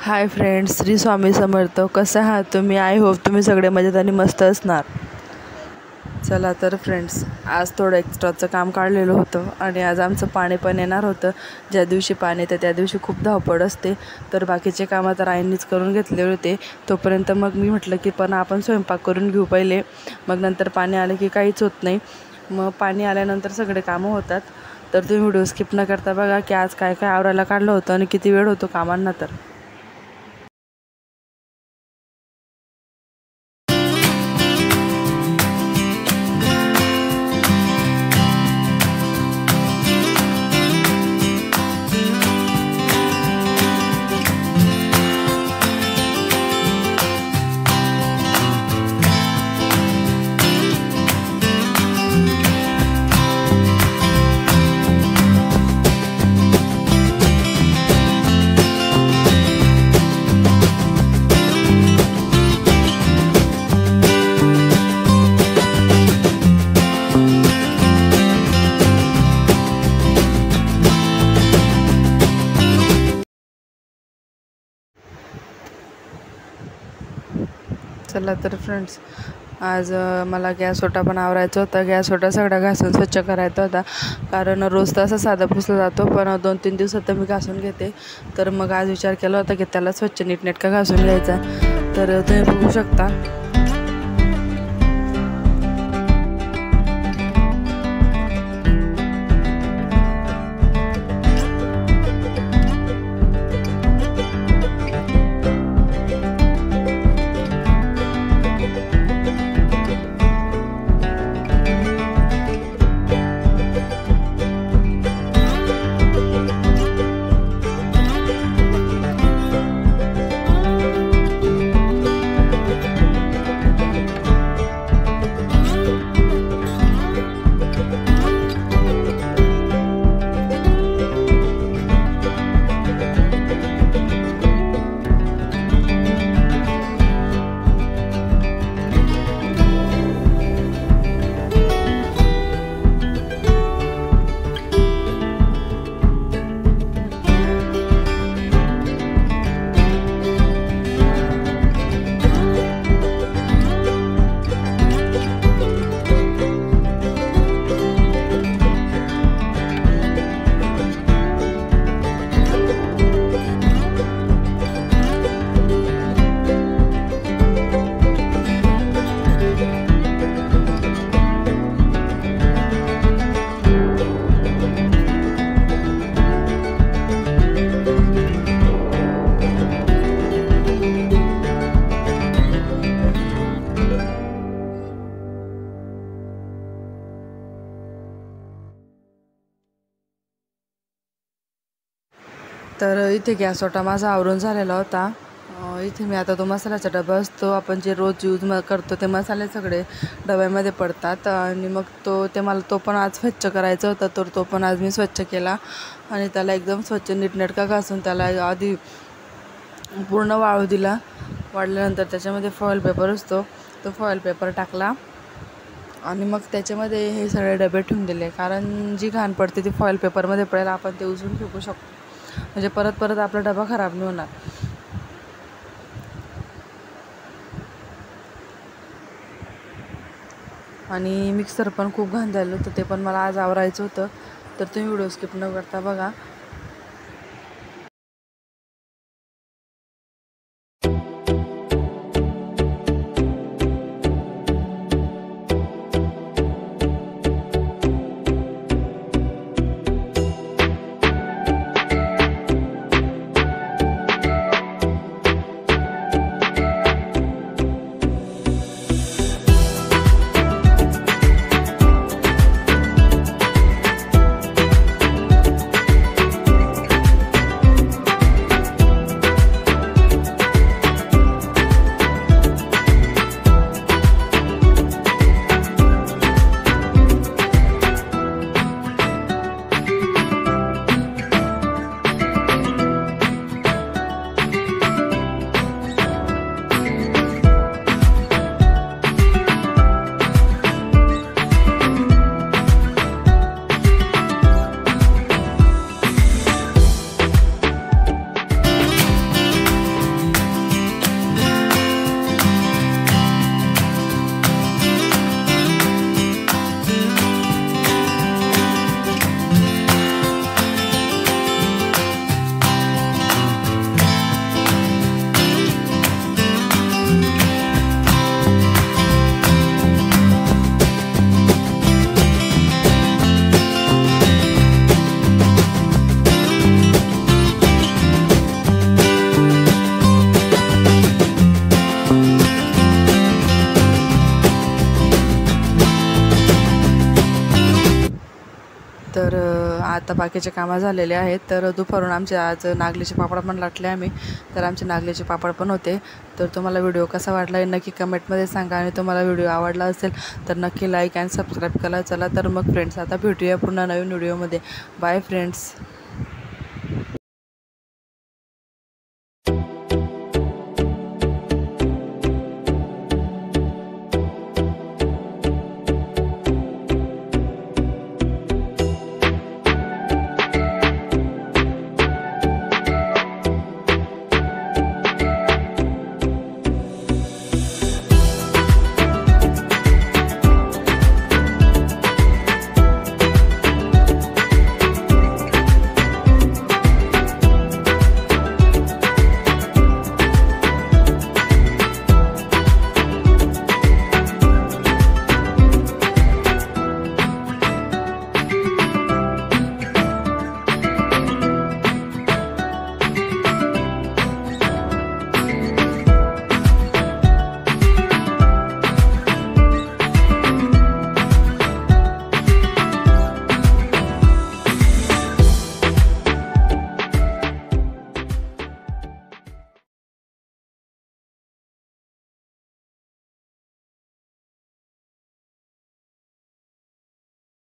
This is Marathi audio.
Hi friends, Shri Swami Samarth. कसं आहात तुम्ही? आय होप तुम्ही सगळे मजेत आणि मस्त असणार. चला तर फ्रेंड्स, आज थोडं एक्स्ट्राचं काम काढलेलं होतं आणि आज आमचं पाणी पण येणार होतं. ज्या दिवशी पाणी येतं त्या दिवशी खूप धावपळ असते, तर बाकीचे कामं तर आईंनीच करून घेतले होते. तोपर्यंत मग मी म्हटलं की पण आपण स्वयंपाक करून घेऊ पहिले, मग नंतर पाणी आलं की काहीच होत नाही. मग पाणी आल्यानंतर सगळे कामं होतात. तर तुम्ही व्हिडिओ स्किप न करता बघा की आज काय काय आवरायला काढलं होतं आणि किती वेळ होतो कामांना. तर चला तर फ्रेंड्स, आज मला गॅस ओटा पण आवरायचा होता. गॅस ओटा सगळा घासून स्वच्छ करायचा होता, कारण रोज तर असा साधा पुसला जातो, पण 2-3 दिवसात तर मी घासून घेते. तर मग आज विचार केला होता की त्याला स्वच्छ नीटनेटका घासून घ्यायचा. तर तुम्ही बघू शकता तर इथे गॅस ओटा माझा आवरून झालेला होता. इथे मी आता तो मसाल्याचा डबा असतो, आपण जे रोज यूज करतो ते मसाले सगळे डब्यामध्ये पडतात, आणि मग मला तो पण आज स्वच्छ करायचा होता. तर तो पण आज मी स्वच्छ केला आणि त्याला एकदम स्वच्छ नीटनेटका घासून त्याला आधी पूर्ण वाळू दिला. वाळल्यानंतर त्याच्यामध्ये फॉईल पेपर असतो, तो फॉईल पेपर टाकला आणि मग त्याच्यामध्ये हे सगळे डबे ठेवून दिले, कारण जी घाण पडते ती फॉईल पेपरमध्ये पडेल, आपण ते उचलून फेकू शकतो, म्हणजे परत परत आपला डबा खराब नाही होणार. आणि मिक्सर पण खूप घाण झालं होतं, ते पण मला आज आवरायचं होतं. तर तुम्ही व्हिडिओ स्किप न करता बघा. आता बाकीचे कामं झालेले आहेत. तर दुपारून आमचे आज नागलीचे पापड पण लाटले आम्ही. तर आमचे नागलीचे पापड पण होते. तर तुम्हाला व्हिडिओ कसा वाटला हे नक्की कमेंटमध्ये सांगा आणि तुम्हाला व्हिडिओ आवडला असेल तर नक्की लाईक अँड सबस्क्राईब करा. चला तर मग फ्रेंड्स आता भेटूया पुन्हा नवीन व्हिडिओमध्ये. Bye friends.